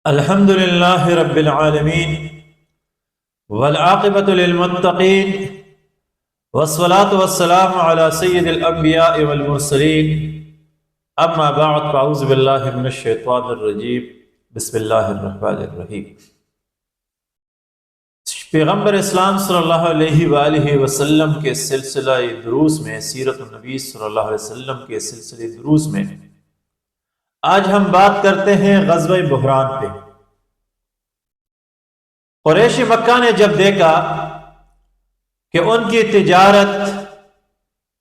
الحمد لله رب العالمين والعاقبة للمتقين والصلاة والسلام على سيد الأنبياء والمرسلين أما بعد فأعوذ بالله من الشيطان الرجيم بسم الله الرحمن الرحیم۔ پیغمبر اسلام صلی اللہ علیہ وآلہ وسلم کے سلسلہ دروس میں، سیرت النبی صلی اللہ علیہ وسلم کے سلسلے دروس میں آج ہم بات کرتے ہیں غزوہ بحران پہ۔ قریش مکہ نے جب دیکھا کہ ان کی تجارت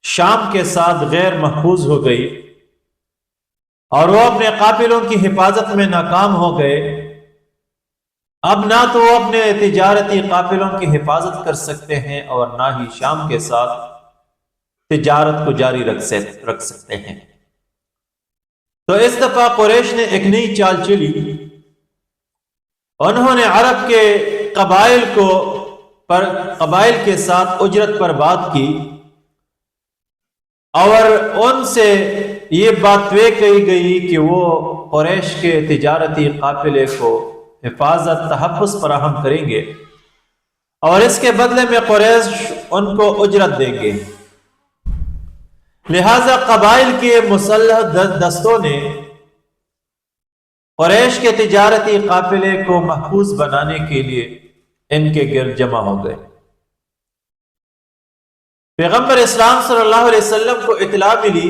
شام کے ساتھ غیر محفوظ ہو گئی اور وہ اپنے قافلوں کی حفاظت میں ناکام ہو گئے، اب نہ تو وہ اپنے تجارتی قافلوں کی حفاظت کر سکتے ہیں اور نہ ہی شام کے ساتھ تجارت کو جاری رکھ سکتے ہیں۔ تو اس دفعہ قریش نے ایک نئی چال چلی۔ انہوں نے عرب کے قبائل کے ساتھ اجرت پر بات کی اور ان سے یہ بات طے کی گئی کہ وہ قریش کے تجارتی قافلے کو حفاظت تحفظ فراہم کریں گے اور اس کے بدلے میں قریش ان کو اجرت دیں گے۔ لہذا قبائل کے مسلح دستوں نے قریش کے تجارتی قافلے کو محفوظ بنانے کے لیے ان کے گرد جمع ہو گئے۔ پیغمبر اسلام صلی اللہ علیہ وسلم کو اطلاع ملی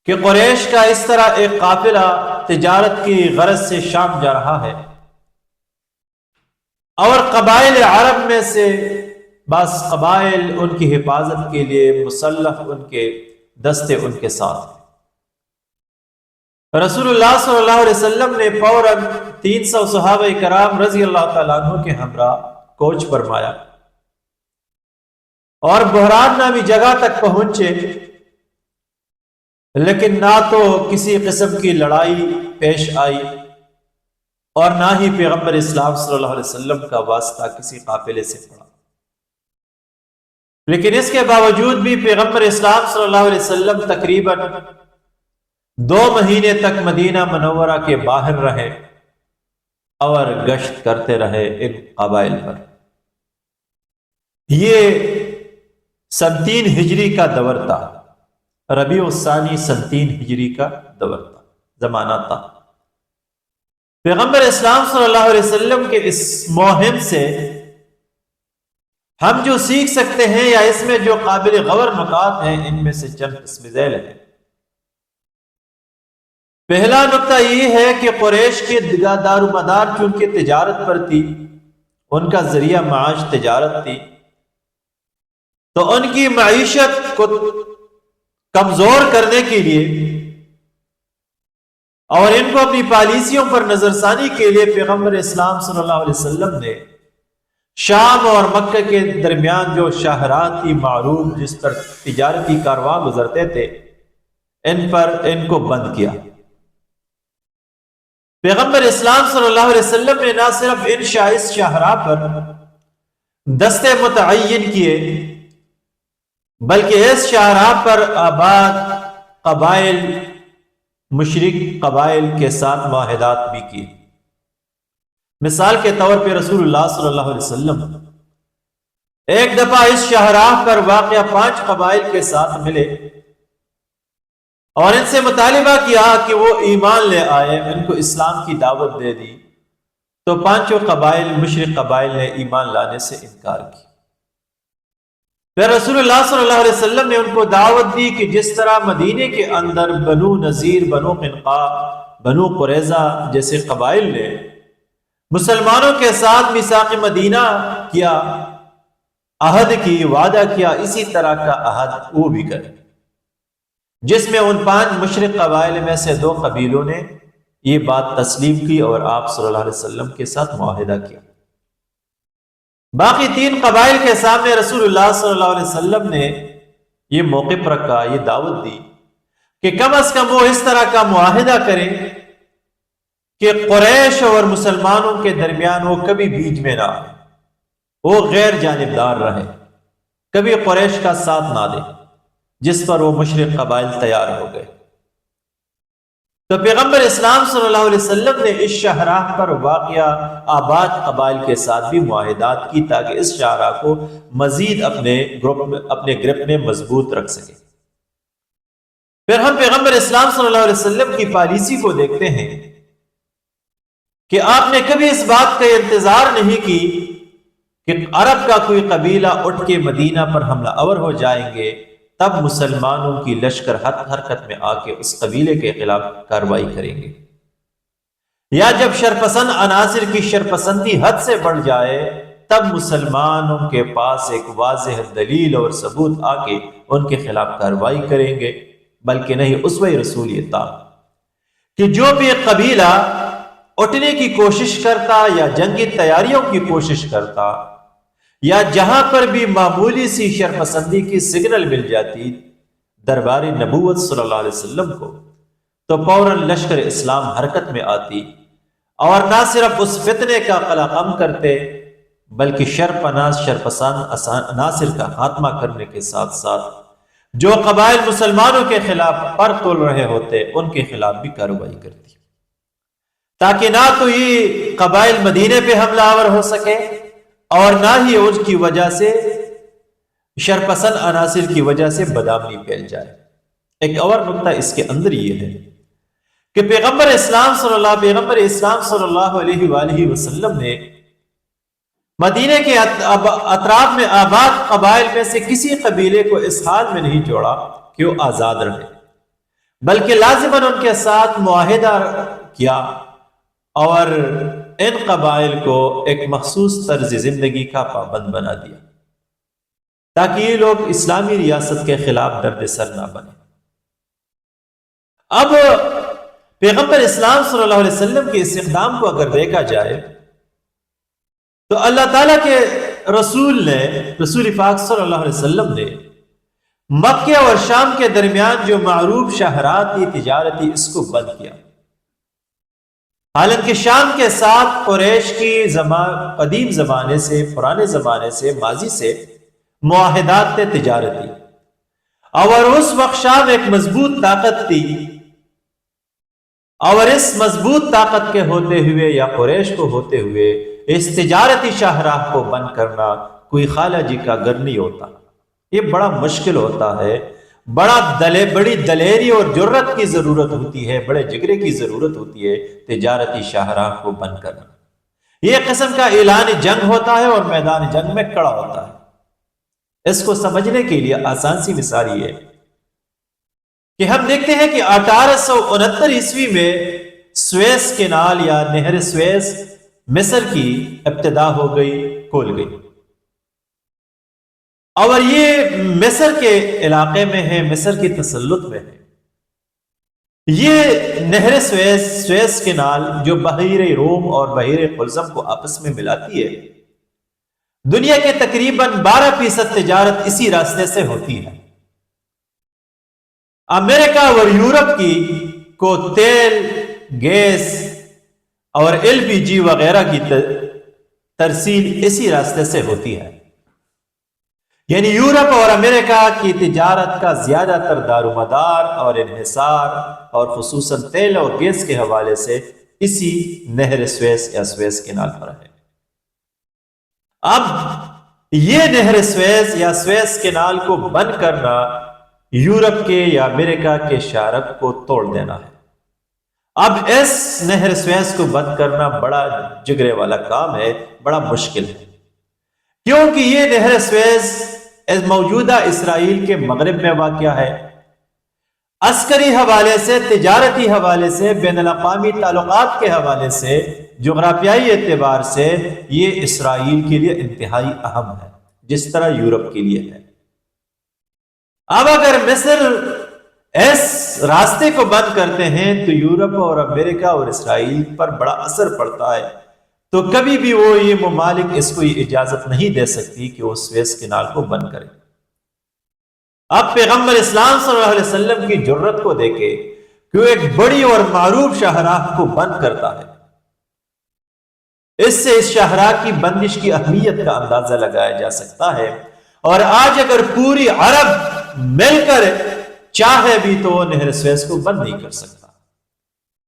کہ قریش کا اس طرح ایک قافلہ تجارت کی غرض سے شام جا رہا ہے اور قبائل عرب میں سے بعض قبائل ان کی حفاظت کے لیے مسلح ان کے دستے ان کے ساتھ۔ رسول اللہ صلی اللہ علیہ وسلم نے فوراً 300 صحابہ کرام رضی اللہ تعالیٰ عنہ کے ہمراہ کوچ فرمایا اور بحران نامی جگہ تک پہنچے، لیکن نہ تو کسی قسم کی لڑائی پیش آئی اور نہ ہی پیغمبر اسلام صلی اللہ علیہ وسلم کا واسطہ کسی قافلے سے پڑا۔ لیکن اس کے باوجود بھی پیغمبر اسلام صلی اللہ علیہ وسلم تقریباً 2 مہینے تک مدینہ منورہ کے باہر رہے اور گشت کرتے رہے ان قبائل پر۔ یہ سن 3 ہجری کا دور تھا، ربیع الثانی سن 3 ہجری کا دور تھا، زمانہ تھا۔ پیغمبر اسلام صلی اللہ علیہ وسلم کے اس مہم سے ہم جو سیکھ سکتے ہیں یا اس میں جو قابل غور نکات ہیں، ان میں سے چند اسم ذیل ہیں۔ پہلا نقطہ یہ ہے کہ قریش کے دار و مدار چونکہ تجارت پر تھی، ان کا ذریعہ معاش تجارت تھی، تو ان کی معیشت کو کمزور کرنے کے لیے اور ان کو اپنی پالیسیوں پر نظر ثانی کے لیے پیغمبر اسلام صلی اللہ علیہ وسلم نے شام اور مکہ کے درمیان جو شاہراہ تھی معروف، جس پر تجارتی کارواں گزرتے تھے، ان کو بند کیا۔ پیغمبر اسلام صلی اللہ علیہ وسلم نے نہ صرف ان شاہراہ پر دستے متعین کیے، بلکہ اس شاہراہ پر آباد قبائل، مشرک قبائل کے ساتھ معاہدات بھی کیے۔ مثال کے طور پہ رسول اللہ صلی اللہ علیہ وسلم ایک دفعہ اس شاہراہ پر واقع 5 قبائل کے ساتھ ملے اور ان سے مطالبہ کیا کہ وہ ایمان لے آئے، ان کو اسلام کی دعوت دے دی، تو 5 قبائل، مشرک قبائل نے ایمان لانے سے انکار کی۔ پھر رسول اللہ صلی اللہ علیہ وسلم نے ان کو دعوت دی کہ جس طرح مدینے کے اندر بنو نذیر، بنو قینقاع، بنو قریظہ جیسے قبائل نے مسلمانوں کے ساتھ میثاق مدینہ کیا، عہد کی، وعدہ کیا، اسی طرح کا عہد وہ بھی کرے، جس میں ان 5 مشرک قبائل میں سے 2 قبیلوں نے یہ بات تسلیم کی اور آپ صلی اللہ علیہ وسلم کے ساتھ معاہدہ کیا۔ باقی 3 قبائل کے سامنے رسول اللہ صلی اللہ علیہ وسلم نے یہ موقف رکھا، یہ دعوت دی کہ کم از کم وہ اس طرح کا معاہدہ کریں کہ قریش اور مسلمانوں کے درمیان وہ کبھی بیچ میں نہ آئے، وہ غیر جانبدار رہے، کبھی قریش کا ساتھ نہ دے، جس پر وہ مشرک قبائل تیار ہو گئے۔ تو پیغمبر اسلام صلی اللہ علیہ وسلم نے اس شاہراہ پر واقع آباد قبائل کے ساتھ بھی معاہدات کی تاکہ اس شاہراہ کو مزید اپنے گرپ میں مضبوط رکھ سکے۔ پھر ہم پیغمبر اسلام صلی اللہ علیہ وسلم کی پالیسی کو دیکھتے ہیں کہ آپ نے کبھی اس بات کا انتظار نہیں کی کہ عرب کا کوئی قبیلہ اٹھ کے مدینہ پر حملہ آور ہو جائیں گے، تب مسلمانوں کی لشکر حرکت میں آ کے اس قبیلے کے خلاف کارروائی کریں گے، یا جب شرپسند عناصر کی شرپسندی حد سے بڑھ جائے تب مسلمانوں کے پاس ایک واضح دلیل اور ثبوت آ کے ان کے خلاف کارروائی کریں گے۔ بلکہ نہیں، اسوہ رسول یہ تھا کہ جو بھی ایک قبیلہ اٹھنے کی کوشش کرتا یا جنگی تیاریوں کی کوشش کرتا یا جہاں پر بھی معمولی سی شرپسندی کی سگنل مل جاتی دربار نبوت صلی اللہ علیہ وسلم کو، تو فوراً لشکر اسلام حرکت میں آتی اور نہ صرف اس فتنے کا قلقم کرتے بلکہ شرپسند عناصر کا خاتمہ کرنے کے ساتھ ساتھ جو قبائل مسلمانوں کے خلاف پر تول رہے ہوتے ان کے خلاف بھی کارروائی کرتی، تاکہ نہ تو یہ قبائل مدینے پہ حملہ آور ہو سکے اور نہ ہی ان کی وجہ سے شرپسند عناصر کی وجہ سے بدامنی پھیل جائے۔ ایک اور نقطہ اس کے اندر یہ ہے کہ پیغمبر اسلام صلی اللہ علیہ وآلہ وسلم نے مدینے کے اطراف میں آباد قبائل میں سے کسی قبیلے کو اس حال میں نہیں چھوڑا کہ وہ آزاد رہے، بلکہ لازماً ان کے ساتھ معاہدہ کیا اور ان قبائل کو ایک مخصوص طرز زندگی کا پابند بنا دیا تاکہ یہ لوگ اسلامی ریاست کے خلاف درد سر نہ بنے۔ اب پیغمبر اسلام صلی اللہ علیہ وسلم کے اس اقدام کو اگر دیکھا جائے تو اللہ تعالیٰ کے رسول پاک صلی اللہ علیہ وسلم نے مکہ اور شام کے درمیان جو معروف شاہراہ تھی تجارتی، اس کو بند کیا۔ حالانکہ شام کے ساتھ قریش کی قدیم زمانے سے، پرانے زمانے سے، ماضی سے معاہدات تھے تجارتی، اور اس وقت شام ایک مضبوط طاقت تھی، اور اس مضبوط طاقت کے ہوتے ہوئے یا قریش کو ہوتے ہوئے اس تجارتی شاہراہ کو بند کرنا کوئی خالہ جی کا گھر نہیں ہوتا، یہ بڑا مشکل ہوتا ہے، بڑی دلیری اور جرت کی ضرورت ہوتی ہے، بڑے جگرے کی ضرورت ہوتی ہے تجارتی شاہراہ کو بند کرنا۔ یہ قسم کا اعلان جنگ ہوتا ہے اور میدان جنگ میں کڑا ہوتا ہے۔ اس کو سمجھنے کے لیے آسان سی مثال یہ ہے کہ ہم دیکھتے ہیں کہ 1869 عیسوی میں سویس کینال یا نہر سویس مصر کی ابتدا ہو گئی، کھول گئی، اور یہ مصر کے علاقے میں ہے، مصر کی تسلط میں ہے۔ یہ نہر سویس کینال جو بحیرہ روم اور بحیرہ قلزم کو آپس میں ملاتی ہے، دنیا کے تقریباً 12% تجارت اسی راستے سے ہوتی ہے۔ امریکہ اور یورپ کی کو تیل، گیس اور LPG وغیرہ کی ترسیل اسی راستے سے ہوتی ہے، یعنی یورپ اور امریکہ کی تجارت کا زیادہ تر دارومدار اور انحصار اور خصوصاً تیل اور گیس کے حوالے سے اسی نہر سویس یا سویس کینال پر ہے۔ اب یہ نہر سویس یا سویس کینال کو بند کرنا یورپ کے یا امریکہ کے شارک کو توڑ دینا ہے۔ اب اس نہر سویس کو بند کرنا بڑا جگرے والا کام ہے، بڑا مشکل ہے، کیونکہ یہ نہر سویس موجودہ اسرائیل کے مغرب میں واقع ہے۔ عسکری حوالے سے، تجارتی حوالے سے، بین الاقوامی تعلقات کے حوالے سے، جغرافیائی اعتبار سے یہ اسرائیل کے لیے انتہائی اہم ہے، جس طرح یورپ کے لیے ہے۔ اب اگر مصر اس راستے کو بند کرتے ہیں تو یورپ اور امریکہ اور اسرائیل پر بڑا اثر پڑتا ہے، تو کبھی بھی وہ یہ ممالک اس کو یہ اجازت نہیں دے سکتی کہ وہ سویس کینال کو بند کرے۔ اب پیغمبر اسلام صلی اللہ علیہ وسلم کی جرت کو دیکھے کہ وہ ایک بڑی اور معروف شاہراہ کو بند کرتا ہے۔ اس سے اس شاہراہ کی بندش کی اہمیت کا اندازہ لگایا جا سکتا ہے، اور آج اگر پوری عرب مل کر چاہے بھی تو نہر سویس کو بند نہیں کر سکتا۔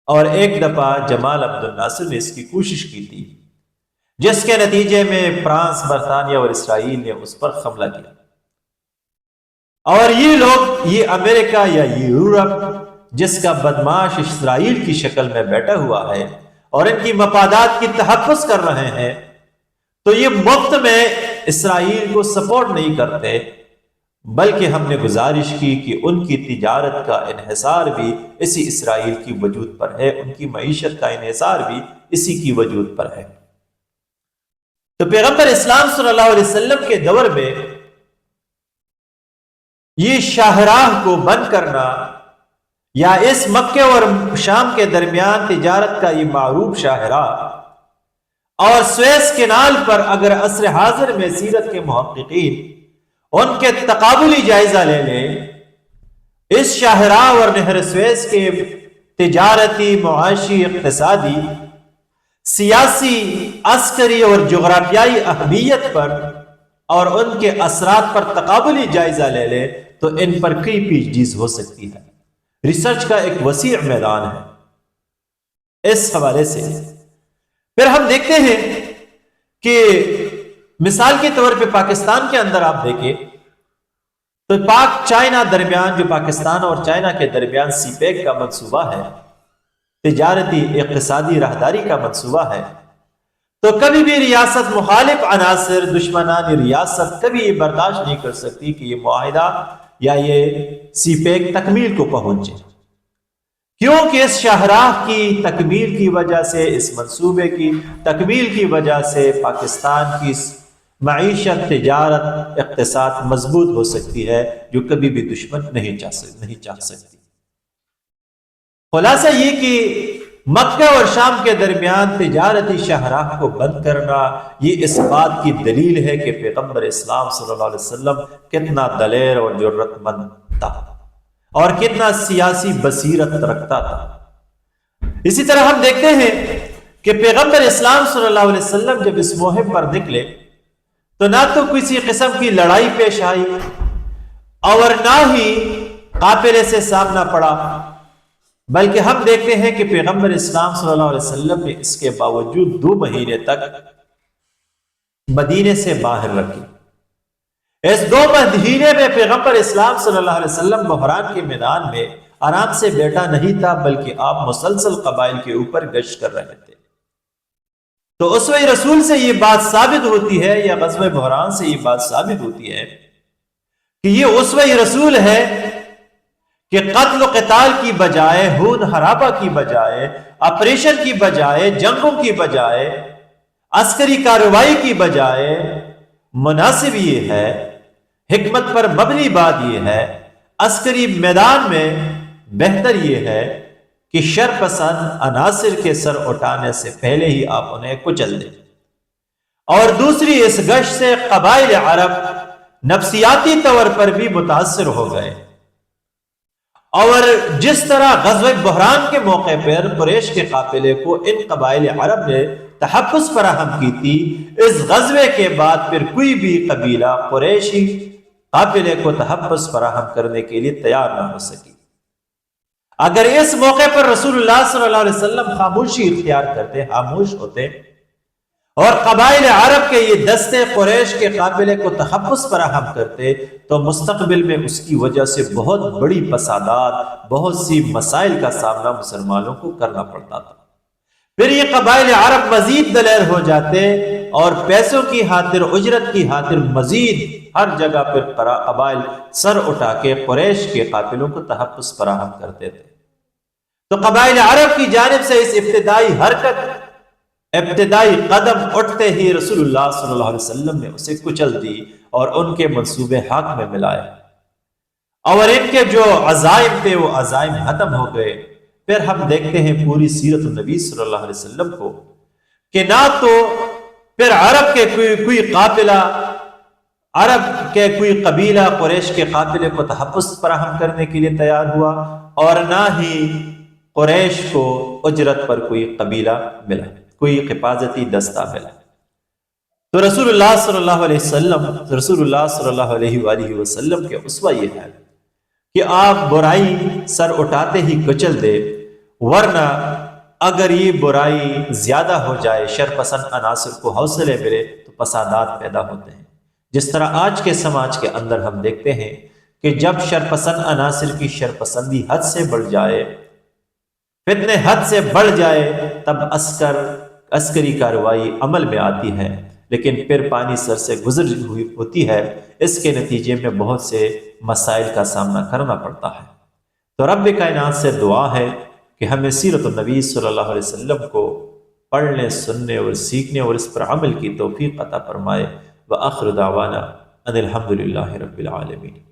اور ایک دفعہ جمال عبد الناصر نے اس کی کوشش کی تھی، جس کے نتیجے میں فرانس، برطانیہ اور اسرائیل نے اس پر حملہ کیا، اور یہ لوگ، یہ امریکہ یا یہ یورپ جس کا بدماش اسرائیل کی شکل میں بیٹھا ہوا ہے اور ان کی مفادات کی تحفظ کر رہے ہیں، تو یہ مفت میں اسرائیل کو سپورٹ نہیں کرتے، بلکہ ہم نے گزارش کی کہ ان کی تجارت کا انحصار بھی اسی اسرائیل کی وجود پر ہے، ان کی معیشت کا انحصار بھی اسی کی وجود پر ہے۔ تو پیغمبر اسلام صلی اللہ علیہ وسلم کے دور میں یہ شاہراہ کو بند کرنا، یا اس مکے اور شام کے درمیان تجارت کا یہ معروف شاہراہ، اور سویس کینال پر اگر عصر حاضر میں سیرت کے محققین ان کے تقابلی جائزہ لے لیں، اس شاہراہ اور نہر سویس کے تجارتی، معاشی، اقتصادی، سیاسی، عسکری اور جغرافیائی اہمیت پر اور ان کے اثرات پر تقابلی جائزہ لے لیں تو ان پر کئی پیچیدگیاں ہو سکتی ہے۔ ریسرچ کا ایک وسیع میدان ہے اس حوالے سے۔ پھر ہم دیکھتے ہیں کہ مثال کے طور پہ پاکستان کے اندر آپ دیکھیں تو پاک چائنا درمیان، جو پاکستان اور چائنا کے درمیان سی پیک کا منصوبہ ہے، تجارتی اقتصادی راہداری کا منصوبہ ہے، تو کبھی بھی ریاست، مخالف عناصر، دشمنان ریاست کبھی یہ برداشت نہیں کر سکتی کہ یہ معاہدہ یا یہ سی پیک تکمیل کو پہنچے، کیونکہ اس شاہراہ کی تکمیل کی وجہ سے، اس منصوبے کی تکمیل کی وجہ سے پاکستان کی معیشت، تجارت، اقتصاد مضبوط ہو سکتی ہے، جو کبھی بھی دشمن نہیں چاہ سکتی۔ خلاصہ یہ کہ مکہ اور شام کے درمیان تجارتی شاہراہ کو بند کرنا، یہ اس بات کی دلیل ہے کہ پیغمبر اسلام صلی اللہ علیہ وسلم کتنا دلیر اور جرأت مند تھا اور کتنا سیاسی بصیرت رکھتا تھا۔ اسی طرح ہم دیکھتے ہیں کہ پیغمبر اسلام صلی اللہ علیہ وسلم جب اس مہم پر نکلے تو نہ تو کسی قسم کی لڑائی پیش آئی اور نہ ہی قافلے سے سامنا پڑا، بلکہ ہم دیکھتے ہیں کہ پیغمبر اسلام صلی اللہ علیہ وسلم نے اس کے باوجود 2 مہینے تک مدینے سے باہر رکھی۔ اس 2 مہینے میں پیغمبر اسلام صلی اللہ علیہ وسلم بحران کے میدان میں آرام سے بیٹھا نہیں تھا، بلکہ آپ مسلسل قبائل کے اوپر گشت کر رہے تھے۔ تو اسوہ رسول سے یہ بات ثابت ہوتی ہے، یا غزوہ بحران سے یہ بات ثابت ہوتی ہے کہ یہ اسوہ رسول ہے کہ قتل و قتال کی بجائے، ہون ہرابہ کی بجائے، آپریشن کی بجائے، جنگوں کی بجائے، عسکری کارروائی کی بجائے مناسب یہ ہے، حکمت پر مبنی بات یہ ہے، عسکری میدان میں بہتر یہ ہے کہ شر پسند عناصر کے سر اٹھانے سے پہلے ہی آپ انہیں کچل دیں۔ اور دوسری، اس گشت سے قبائل عرب نفسیاتی طور پر بھی متاثر ہو گئے، اور جس طرح غزوہ بحران کے موقع پر قریش کے قافلے کو ان قبائل عرب نے تحفظ فراہم کی تھی، اس غزوے کے بعد پھر کوئی بھی قبیلہ قریشی قافلے کو تحفظ فراہم کرنے کے لیے تیار نہ ہو سکی۔ اگر اس موقع پر رسول اللہ صلی اللہ علیہ وسلم خاموشی اختیار کرتے، خاموش ہوتے، اور قبائل عرب کے یہ دستے قریش کے قافلے کو تحفظ فراہم کرتے، تو مستقبل میں اس کی وجہ سے بہت بڑی فسادات، بہت سی مسائل کا سامنا مسلمانوں کو کرنا پڑتا تھا۔ پھر یہ قبائل عرب مزید دلیر ہو جاتے اور پیسوں کی خاطر، اجرت کی خاطر مزید ہر جگہ پر قبائل سر اٹھا کے قریش کے قافلوں کو تحفظ فراہم کرتے تھے۔ تو قبائل عرب کی جانب سے اس ابتدائی قدم اٹھتے ہی رسول اللہ صلی اللہ علیہ وسلم نے اسے کچل دی اور ان کے منصوبے حق میں ملائے، اور ان کے جو عزائم تھے وہ عزائم ختم ہو گئے۔ پھر ہم دیکھتے ہیں پوری سیرت النبی صلی اللہ علیہ وسلم کو کہ نہ تو پھر عرب کے کوئی قافلہ، عرب کے کوئی قبیلہ قریش کے قافلے کو تحفظ فراہم کرنے کے لیے تیار ہوا، اور نہ ہی قریش کو اجرت پر کوئی قبیلہ ملا، کوئی حفاظتی دستہ ملا۔ تو رسول اللہ صلی اللہ علیہ وآلہ وسلم کے اسوہ یہ ہے کہ آپ برائی سر اٹھاتے ہی کچل دے، ورنہ اگر یہ برائی زیادہ ہو جائے، شر پسند عناصر کو حوصلے ملے تو فسادات پیدا ہوتے ہیں۔ جس طرح آج کے سماج کے اندر ہم دیکھتے ہیں کہ جب شر پسند عناصر کی شر پسندی حد سے بڑھ جائے، فتنے حد سے بڑھ جائے، تب عسکری کارروائی عمل میں آتی ہے، لیکن پھر پانی سر سے گزر ہوئی ہوتی ہے۔ اس کے نتیجے میں بہت سے مسائل کا سامنا کرنا پڑتا ہے۔ تو رب کائنات سے دعا ہے کہ ہمیں سیرت النبی صلی اللہ علیہ وسلم کو پڑھنے، سننے اور سیکھنے اور اس پر عمل کی توفیق عطا فرمائے۔ وآخر دعوانا ان الحمد للہ رب العالمین۔